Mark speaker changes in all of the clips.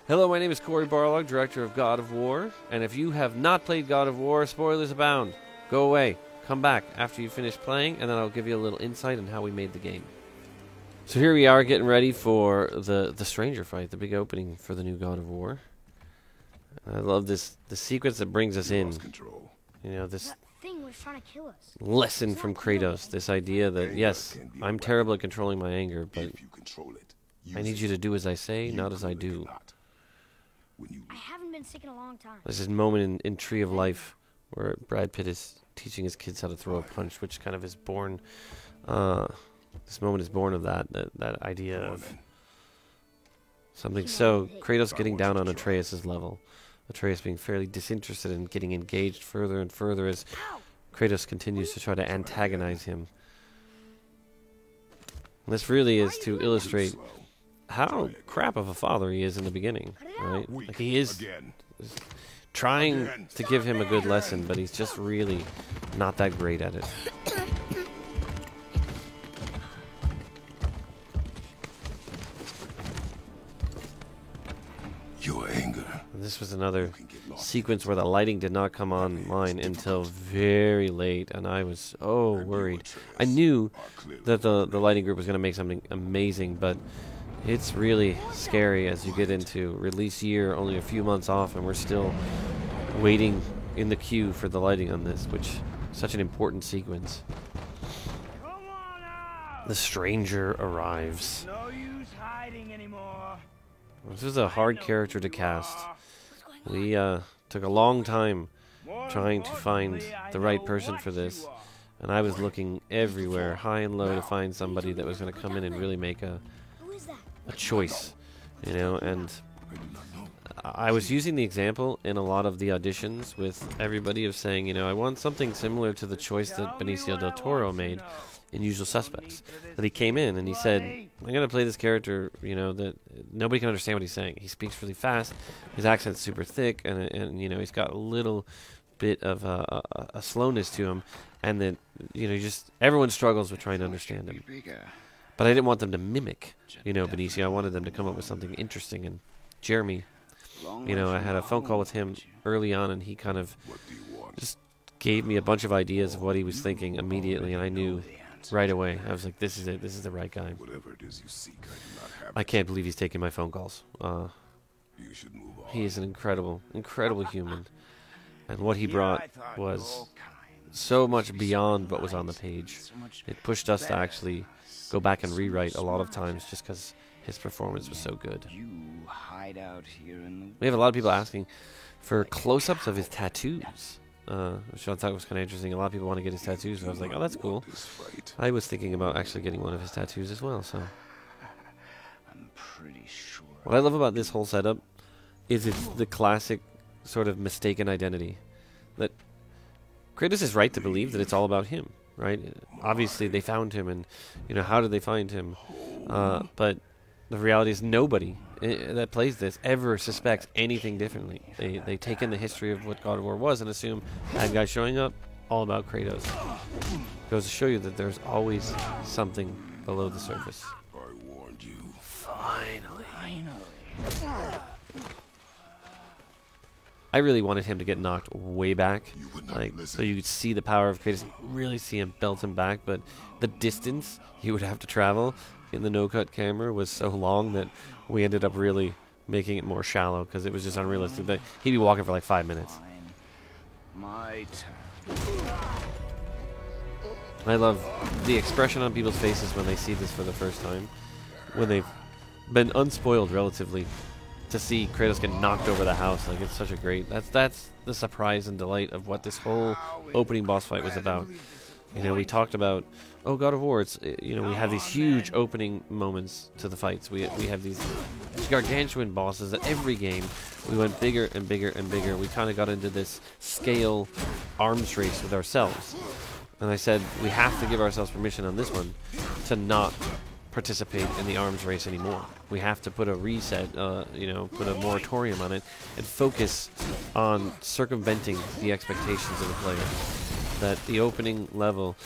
Speaker 1: Hello, my name is Cory Barlog, director of God of War, and if you have not played God of War, spoilers abound. Go away. Come back after you finish playing, and then I'll give you a little insight on how we made the game. So here we are getting ready for the stranger fight, the big opening for the new God of War. I love the sequence that brings us in. You know, this
Speaker 2: thing was trying to kill us.
Speaker 1: Lesson from Kratos, this idea that, yes, I'm terrible at controlling my anger, but I need you to do as I say, not as I do.
Speaker 2: I haven't been sick in a long time.
Speaker 1: There's this moment in Tree of Life where Brad Pitt is teaching his kids how to throw a punch, which kind of is born, this moment is born of that idea of something. So Kratos getting down on Atreus' level, Atreus being fairly disinterested and getting engaged further and further as Kratos continues to try to antagonize him. And this really is to illustrate how crap of a father he is in the beginning, right? Like, he is trying to give him a good lesson, but he's just really not that great at it.
Speaker 3: Your anger.
Speaker 1: And this was another sequence where the lighting did not come online until very late, and I was worried. I knew that the lighting group was going to make something amazing, but it's really scary as you get into release year, only a few months off, and we're still waiting in the queue for the lighting on this, which is such an important sequence. The stranger arrives.
Speaker 4: No use hiding anymore.
Speaker 1: This was a hard character to cast. We took a long time trying to find the right person for this, and I was looking everywhere, high and low, to find somebody that was going to come in and really make a choice, you know. And I was using the example in a lot of the auditions with everybody of saying, you know, I want something similar to the choice that Benicio del Toro made in Usual Suspects. That he came in and he said, I'm going to play this character, you know, that nobody can understand what he's saying. He speaks really fast, his accent's super thick, and you know, he's got a little bit of a slowness to him, and that, you know, just everyone struggles with trying to understand him. But I didn't want them to mimic, you know, Benicio. I wanted them to come up with something interesting. And Jeremy, you know, I had a phone call with him early on, and he kind of just gave me a bunch of ideas of what he was thinking immediately, and I knew right away. I was like, this is it. This is the right guy. I can't believe he's taking my phone calls. He is an incredible, incredible human. And what he brought was so much beyond what was on the page. It pushed us to actually go back and rewrite a lot of times just because his performance was so good. We have a lot of people asking for close-ups of his tattoos, which I thought was kind of interesting. A lot of people want to get his tattoos, and I was like, oh, that's cool. I was thinking about actually getting one of his tattoos as well. So what I love about this whole setup is it's the classic sort of mistaken identity. That Kratos is right to believe that it's all about him. Right? Obviously, they found him, and, you know, how did they find him? But the reality is nobody that plays this ever suspects anything differently. They take in the history of what God of War was and assume bad guy showing up, all about Kratos. Goes to show you that there's always something below the surface.
Speaker 3: I warned you.
Speaker 1: Finally. I really wanted him to get knocked way back, like, so you could see the power of Kratos, really see him belt him back, but the distance he would have to travel in the no-cut camera was so long that we ended up really making it more shallow, because it was just unrealistic. That he'd be walking for like 5 minutes.
Speaker 4: My turn.
Speaker 1: I love the expression on people's faces when they see this for the first time, when they've been unspoiled relatively, to see Kratos get knocked over the house. Like, it's such a great, that's the surprise and delight of what this whole opening boss fight was about. You know, we talked about, oh, God of War, it's, you know, we have these huge opening moments to the fights. We have these gargantuan bosses at every game. We went bigger and bigger and bigger. We kind of got into this scale arms race with ourselves. And I said, we have to give ourselves permission on this one to not participate in the arms race anymore. We have to put a reset, you know, put a moratorium on it, and focus on circumventing the expectations of the player. That the opening level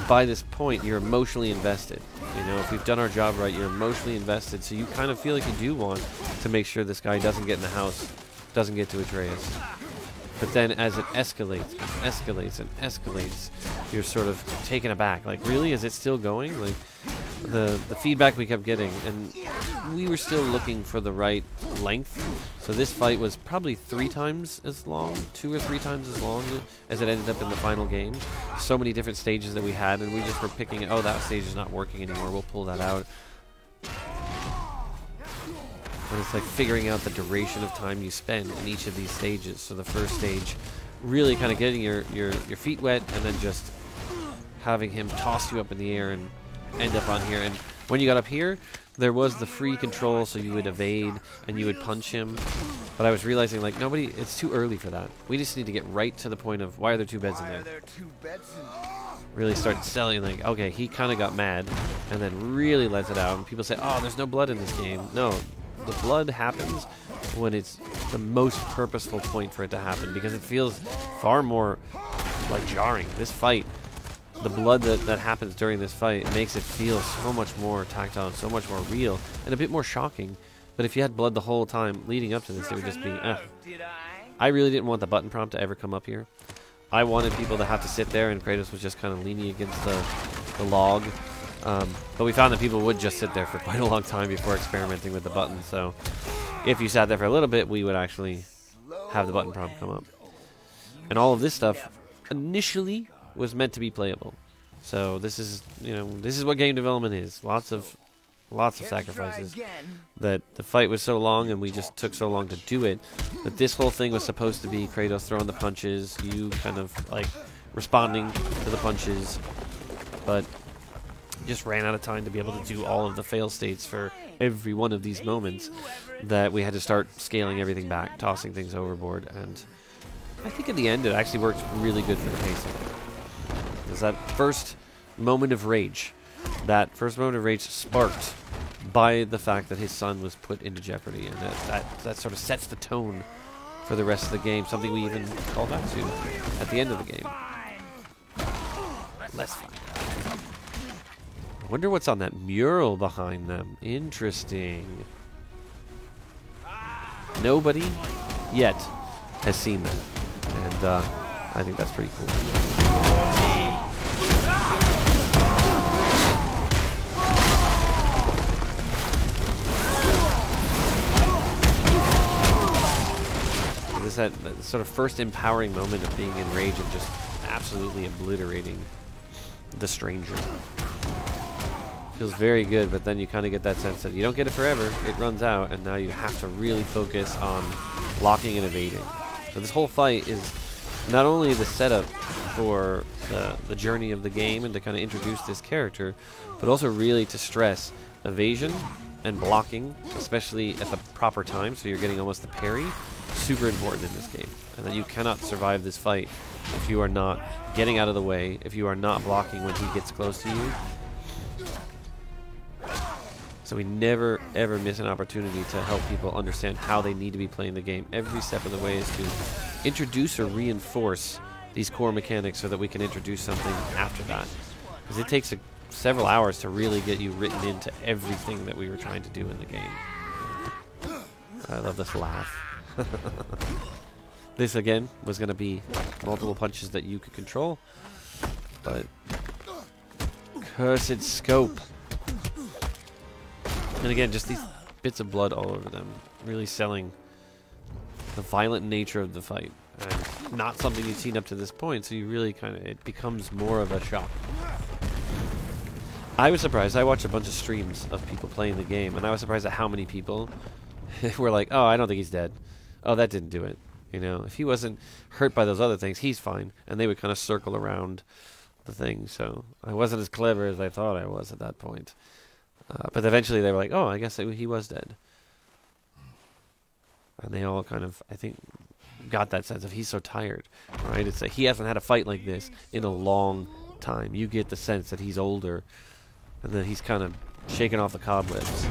Speaker 1: by this point, you're emotionally invested. You know, if we've done our job right, you're emotionally invested, so you kind of feel like you do want to make sure this guy doesn't get in the house, doesn't get to Atreus. But then as it escalates and escalates and escalates, you're sort of taken aback. Like, really? Is it still going? Like, the feedback we kept getting, and we were still looking for the right length. So this fight was probably 3 times as long, 2 or 3 times as long as it ended up in the final game. So many different stages that we had, and we just were picking, oh, that stage is not working anymore, we'll pull that out. And it's like figuring out the duration of time you spend in each of these stages. So the first stage, really kind of getting your feet wet, and then just having him toss you up in the air and end up on here. And when you got up here, there was the free control, so you would evade and you would punch him. But I was realizing, like, it's too early for that. We just need to get right to the point of, why are there 2 beds in there? Really start selling, like, okay, he kind of got mad, and then really lets it out. And people say, oh, there's no blood in this game. No. The blood happens when it's the most purposeful point for it to happen, because it feels far more like jarring. This fight, the blood that happens during this fight makes it feel so much more tactile and so much more real and a bit more shocking. But if you had blood the whole time leading up to this, it would just be, I really didn't want the button prompt to ever come up here. I wanted people to have to sit there, and Kratos was just kind of leaning against the log. But we found that people would just sit there for quite a long time before experimenting with the button. So if you sat there for a little bit, we would actually have the button prompt come up. And all of this stuff initially was meant to be playable. So this is, you know, this is what game development is. Lots of sacrifices. That the fight was so long and we just took so long to do it, that this whole thing was supposed to be Kratos throwing the punches, you kind of like responding to the punches, but just ran out of time to be able to do all of the fail states for every one of these moments, that we had to start scaling everything back, tossing things overboard. And I think in the end it actually worked really good for the pacing. Because that first moment of rage sparked by the fact that his son was put into jeopardy, and that sort of sets the tone for the rest of the game, something we even call back to at the end of the game. Less fun. I wonder what's on that mural behind them. Interesting. Nobody yet has seen that, and I think that's pretty cool. This that sort of first empowering moment of being in rage and just absolutely obliterating the stranger. Feels very good, but then you kind of get that sense that you don't get it forever, it runs out, and now you have to really focus on blocking and evading. So this whole fight is not only the setup for the journey of the game and to kind of introduce this character, but also really to stress evasion and blocking, especially at the proper time, so you're getting almost the parry. Super important in this game, and that you cannot survive this fight if you are not getting out of the way, if you are not blocking when he gets close to you. So we never ever miss an opportunity to help people understand how they need to be playing the game. Every step of the way is to introduce or reinforce these core mechanics so that we can introduce something after that. Because it takes several hours to really get you written into everything that we were trying to do in the game. I love this laugh. This again was going to be multiple punches that you could control, but cursed scope. And again, just these bits of blood all over them, really selling the violent nature of the fight, and not something you've seen up to this point, so you really it becomes more of a shock. I was surprised. I watched a bunch of streams of people playing the game, and I was surprised at how many people were like, oh, I don't think he's dead. Oh, that didn't do it. You know, if he wasn't hurt by those other things, he's fine. And they would kind of circle around the thing. So I wasn't as clever as I thought I was at that point. But eventually they were like, oh, I guess he was dead. And they all kind of, I think, got that sense of he's so tired, right? It's like he hasn't had a fight like this in a long time. You get the sense that he's older, and then he's kind of shaking off the cobwebs.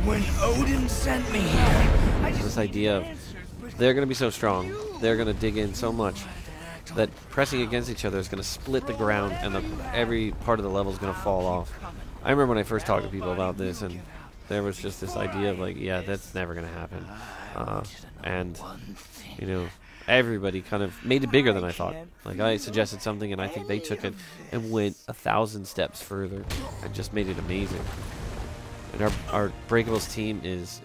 Speaker 4: When Odin sent me here,
Speaker 1: This idea of they're going to be so strong, they're going to dig in so much that pressing against each other is going to split the ground, and every part of the level is going to fall off. I remember when I first talked to people about this, and there was just this idea of like, yeah, that's never going to happen. And, you know, everybody kind of made it bigger than I thought. Like, I suggested something, and I think they took it and went 1,000 steps further and just made it amazing. And our Breakables team is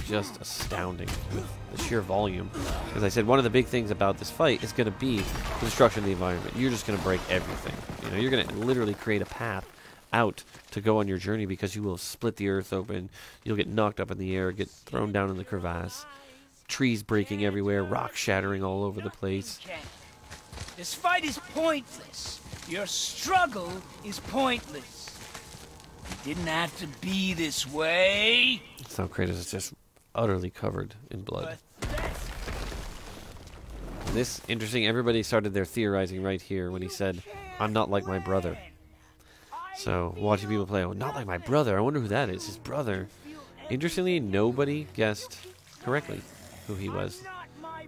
Speaker 1: just astounding with the sheer volume. As I said, one of the big things about this fight is going to be the destruction of the environment. You're just going to break everything. You know, you're going to literally create a path out to go on your journey, because you will split the earth open. You'll get knocked up in the air, get thrown down in the crevasse. Trees breaking everywhere, rocks shattering all over the place.
Speaker 4: This fight is pointless. Your struggle is pointless. It didn't have to be this way.
Speaker 1: So Kratos is just utterly covered in blood. This interesting. Everybody started their theorizing right here when he said, "I'm not like my brother." So watching people play, "Oh, not like my brother. I wonder who that is." His brother. Interestingly, nobody guessed correctly who he was.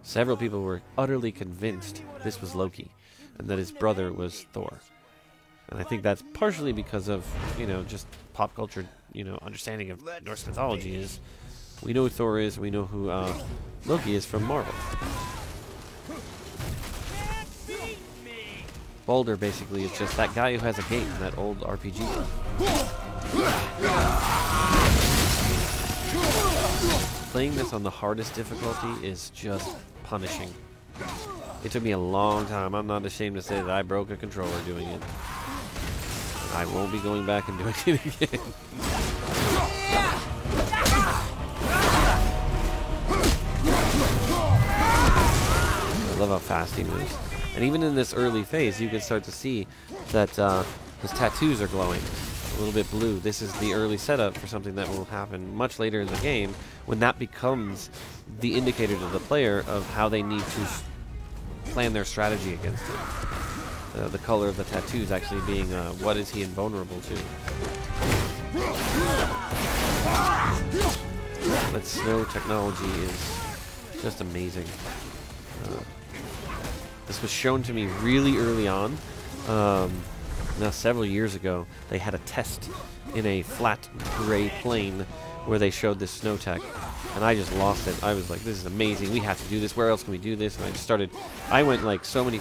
Speaker 1: Several people were utterly convinced this was Loki, and that his brother was Thor. And I think that's partially because of, you know, just pop culture, you know, understanding of Norse mythology is, we know who Thor is, we know who Loki is from Marvel. Baldur basically is just that guy who has a game, that old RPG. Playing this on the hardest difficulty is just punishing. It took me a long time. I'm not ashamed to say that I broke a controller doing it. I won't be going back and doing it again. I love how fast he moves. And even in this early phase, you can start to see that his tattoos are glowing a little bit blue. This is the early setup for something that will happen much later in the game, when that becomes the indicator to the player of how they need to plan their strategy against it. The color of the tattoos actually being what is he invulnerable to. That snow technology is just amazing. This was shown to me really early on. Now, several years ago, they had a test in a flat gray plain where they showed this snow tech, and I just lost it. I was like, this is amazing. We have to do this. Where else can we do this? And I just started. I went like so many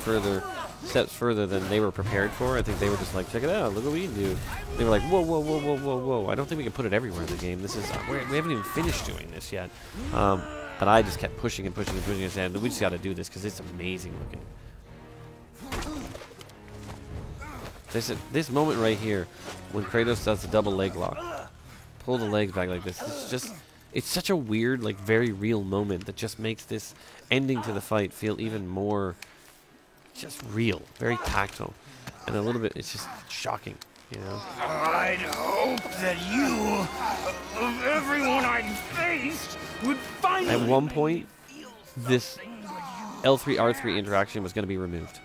Speaker 1: steps further than they were prepared for. I think they were just like, check it out. Look what we can do. They were like, whoa, whoa, whoa, whoa, whoa, whoa. I don't think we can put it everywhere in the game. This is we haven't even finished doing this yet. But I just kept pushing and pushing and pushing and saying, we just got to do this because it's amazing looking. This moment right here, when Kratos does the double leg lock, pull the legs back like this, it's such a weird, like very real moment that just makes this ending to the fight feel even more just real, very tactile, and a little bit, it's just shocking, you know?
Speaker 4: I'd hope that you, of everyone I'd faced, would finally...
Speaker 1: At one point, this L3-R3 interaction was going to be removed.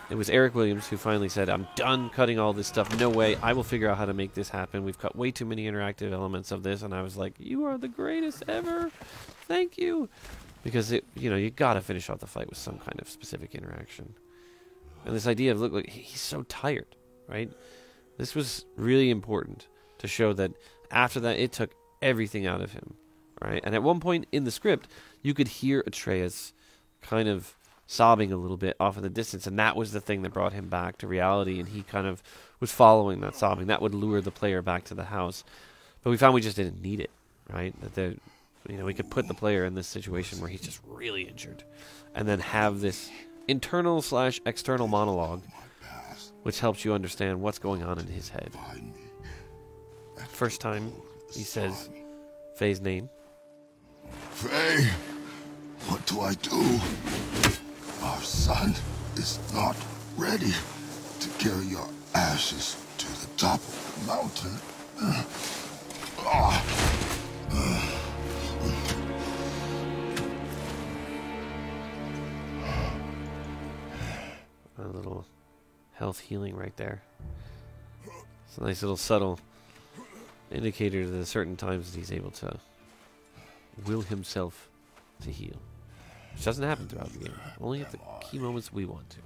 Speaker 1: It was Eric Williams who finally said, I'm done cutting all this stuff. No way. I will figure out how to make this happen. We've cut way too many interactive elements of this. And I was like, you are the greatest ever. Thank you. Because, you got to finish off the fight with some kind of specific interaction. And this idea of, look, he's so tired, right? This was really important to show that after that, it took everything out of him, right? And at one point in the script, you could hear Atreus kind of sobbing a little bit off in the distance, and that was the thing that brought him back to reality, and he kind of was following that sobbing. That would lure the player back to the house. But we found we just didn't need it, right? That we could put the player in this situation where he's just really injured, and then have this internal/external monologue, which helps you understand what's going on in his head. First time he says Faye's name.
Speaker 3: Faye, what do I do? Our son is not ready to carry your ashes to the top of the mountain.
Speaker 1: A little health healing right there. It's a nice little subtle indicator to the certain times that he's able to will himself to heal. Which doesn't happen throughout the game. Only at the key moments we want to.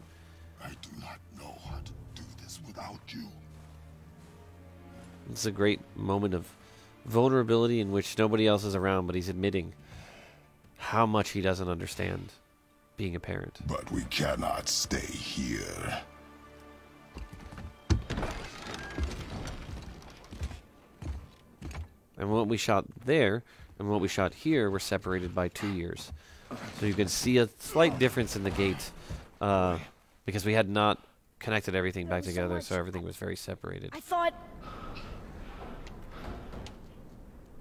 Speaker 3: I do not know how to do this without you.
Speaker 1: It's a great moment of vulnerability in which nobody else is around, but he's admitting how much he doesn't understand being a parent.
Speaker 3: But we cannot stay here.
Speaker 1: And what we shot there and what we shot here were separated by 2 years. So you can see a slight difference in the gate because we had not connected everything back together, so everything was very separated.
Speaker 2: I thought...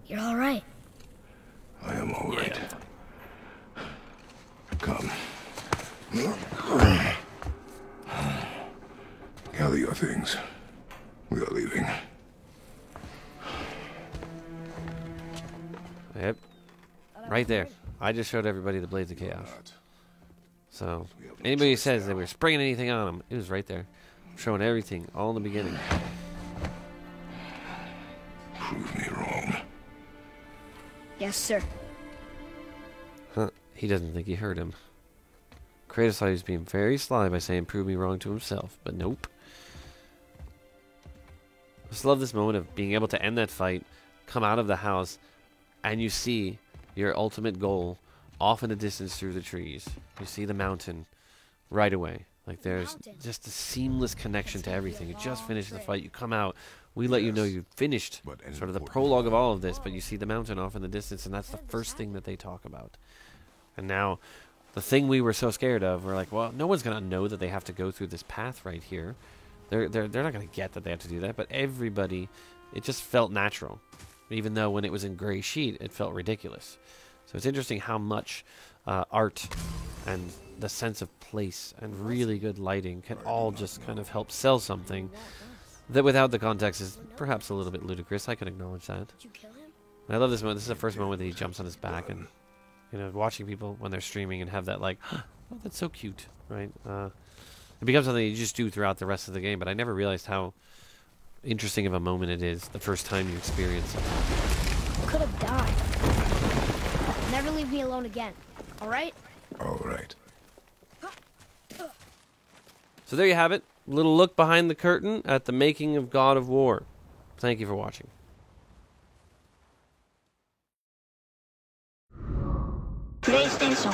Speaker 2: You're all right.
Speaker 3: I am all right. Come. Gather your things. We are leaving.
Speaker 1: Yep. Right there. I just showed everybody the Blades of Chaos. So, anybody who says they were spraying anything on them, it was right there. Showing everything, all in the beginning.
Speaker 3: Prove me wrong.
Speaker 2: Yes, sir.
Speaker 1: Huh. He doesn't think he heard him. Kratos thought he was being very sly by saying prove me wrong to himself, but nope. I just love this moment of being able to end that fight, come out of the house, and you see your ultimate goal off in the distance through the trees. You see the mountain right away. Like there's just a seamless connection to everything. You just finished the fight, you come out, we let you know you've finished sort of the prologue of all of this, but you see the mountain off in the distance, and that's the first thing that they talk about. And now, the thing we were so scared of, we're like, well, no one's going to know that they have to go through this path right here. They're not going to get that they have to do that, but everybody, it just felt natural. Even though when it was in gray sheet, it felt ridiculous. So it's interesting how much art and the sense of place and really good lighting can all just kind of help sell something that without the context is perhaps a little bit ludicrous. I can acknowledge that.
Speaker 2: Did you kill him?
Speaker 1: And I love this moment. This is the first moment that he jumps on his back, and watching people when they're streaming and have that like, oh, that's so cute, right? It becomes something you just do throughout the rest of the game. But I never realized how interesting of a moment it is the first time you experience it.
Speaker 2: Could have died. Never leave me alone again. All right?
Speaker 3: All right.
Speaker 1: So there you have it. A little look behind the curtain at the making of God of War. Thank you for watching.
Speaker 2: PlayStation